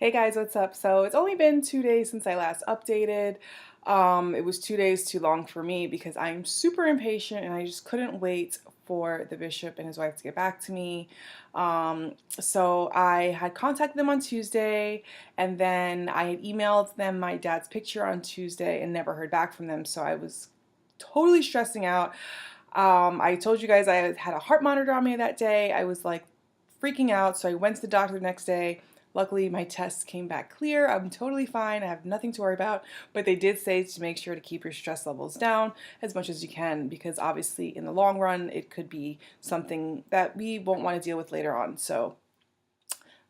Hey guys, what's up? So it's only been 2 days since I last updated. It was 2 days too long for me because I'm super impatient and I just couldn't wait for the bishop and his wife to get back to me. So I had contacted them on Tuesday, and then I had emailed them my dad's picture on Tuesday and never heard back from them. So I was totally stressing out. I told you guys I had a heart monitor on me that day. I was like freaking out, so I went to the doctor the next day. Luckily, my tests came back clear. I'm totally fine. I have nothing to worry about. But they did say to make sure to keep your stress levels down as much as you can, because obviously, in the long run, it could be something that we won't want to deal with later on. So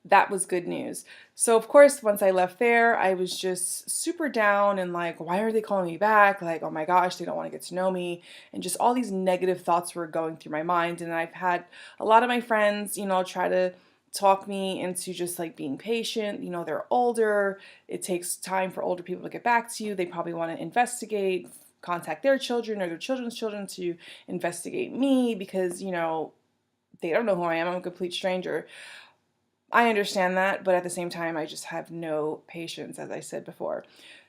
that was good news. So, of course, once I left there, I was just super down and like, why are they calling me back? Like, oh my gosh, they don't want to get to know me. And just all these negative thoughts were going through my mind. And I've had a lot of my friends, try to talk me into just like being patient. They're older. It takes time for older people to get back to you. They probably want to investigate, contact their children or their children's children to investigate me because, they don't know who I am. I'm a complete stranger. I understand that, but at the same time, I just have no patience, as I said before.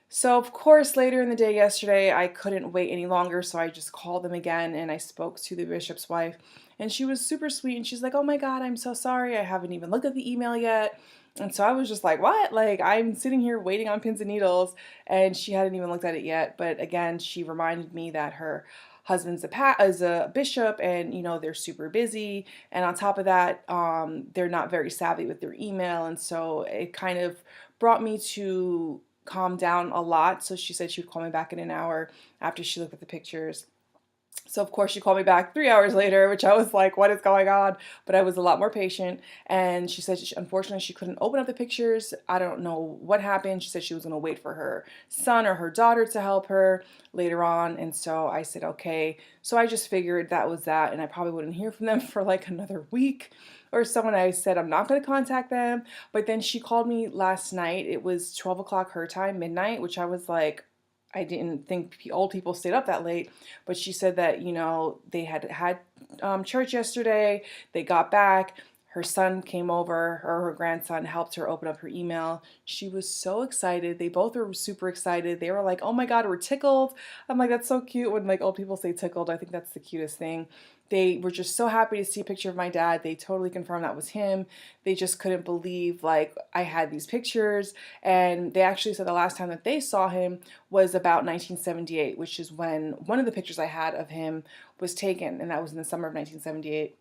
So, of course, later in the day yesterday, I couldn't wait any longer, so I just called them again and I spoke to the bishop's wife. And she was super sweet, and she's like, "Oh my God, I'm so sorry. I haven't even looked at the email yet." And so I was just like, "What?" Like, I'm sitting here waiting on pins and needles, and she hadn't even looked at it yet. But again, she reminded me that her husband's is a bishop, and they're super busy, and on top of that, they're not very savvy with their email, and so it kind of brought me to calm down a lot. So she said she would call me back in an hour after she looked at the pictures. So of course she called me back 3 hours later, which I was like, what is going on? But I was a lot more patient. And she said, unfortunately, she couldn't open up the pictures. I don't know what happened. She said she was going to wait for her son or her daughter to help her later on. And so I said, okay. So I just figured that was that. And I probably wouldn't hear from them for like another week or so. And I said, I'm not going to contact them. But then she called me last night. It was 12 o'clock her time, midnight, which I was like, I didn't think old people stayed up that late, but she said that, they had church yesterday, they got back, her son came over, or her grandson helped her open up her email. She was so excited. They both were super excited. They were like, oh my God, we're tickled. I'm like, that's so cute when like old people say tickled. I think that's the cutest thing. They were just so happy to see a picture of my dad. They totally confirmed that was him. They just couldn't believe like I had these pictures. And they actually said the last time that they saw him was about 1978, which is when one of the pictures I had of him was taken, and that was in the summer of 1978.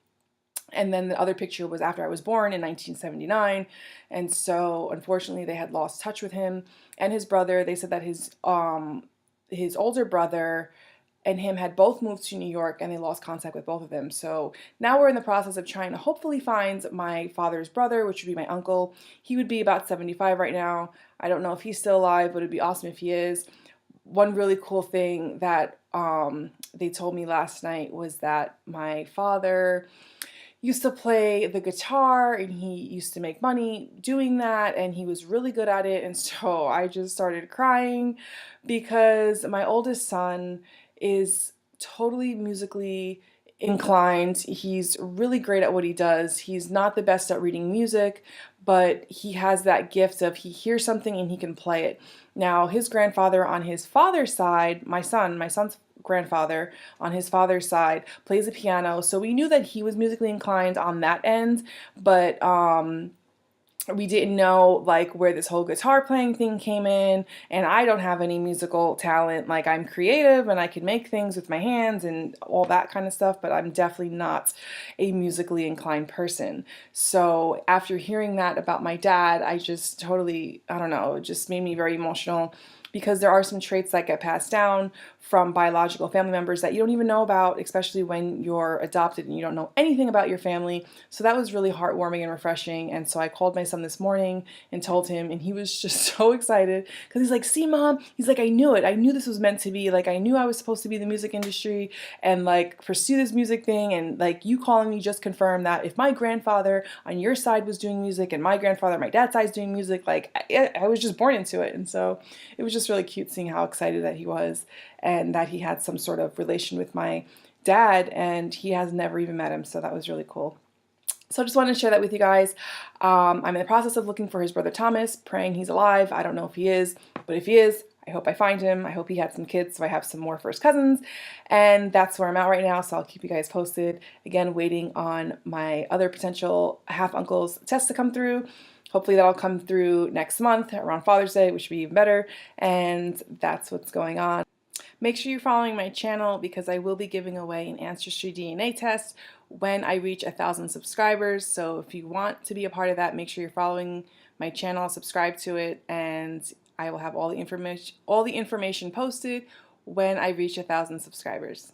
And then the other picture was after I was born in 1979. And so unfortunately they had lost touch with him and his brother. They said that his older brother and him had both moved to New York, and they lost contact with both of them. So now we're in the process of trying to hopefully find my father's brother, which would be my uncle. He would be about 75 right now. I don't know if he's still alive, but it'd be awesome if he is. One really cool thing that they told me last night was that my father used to play the guitar, and he used to make money doing that, and he was really good at it. And so I just started crying because my oldest son is totally musically inclined. He's really great at what he does. He's not the best at reading music, but he has that gift of he hears something and he can play it. Now, his grandfather on his father's side, my son's grandfather on his father's side plays the piano, so we knew that he was musically inclined on that end, but we didn't know like where this whole guitar playing thing came in. And I don't have any musical talent. Like, I'm creative and I can make things with my hands and all that kind of stuff, but I'm definitely not a musically inclined person. So after hearing that about my dad, I just totally, I don't know, it just made me very emotional, because there are some traits that get passed down from biological family members that you don't even know about, especially when you're adopted and you don't know anything about your family. So that was really heartwarming and refreshing. And so I called my son this morning and told him, and he was just so excited because he's like, see, Mom, he's like, I knew it. I knew this was meant to be. Like, I knew I was supposed to be in the music industry and like pursue this music thing. And like, you calling me just confirmed that if my grandfather on your side was doing music and my grandfather on my dad's side is doing music, like I was just born into it. And so it was just really cute seeing how excited that he was, and that he had some sort of relation with my dad, and he has never even met him, so that was really cool. So I just wanted to share that with you guys. I'm in the process of looking for his brother Thomas, praying he's alive. I don't know if he is, but if he is, I hope I find him. I hope he had some kids so I have some more first cousins. And that's where I'm at right now, so I'll keep you guys posted. Again, waiting on my other potential half-uncle's test to come through. Hopefully that'll come through next month around Father's Day, which would be even better. And that's what's going on. Make sure you're following my channel because I will be giving away an Ancestry DNA test when I reach 1,000 subscribers. So if you want to be a part of that, make sure you're following my channel, subscribe to it, and I will have all the information posted when I reach 1,000 subscribers.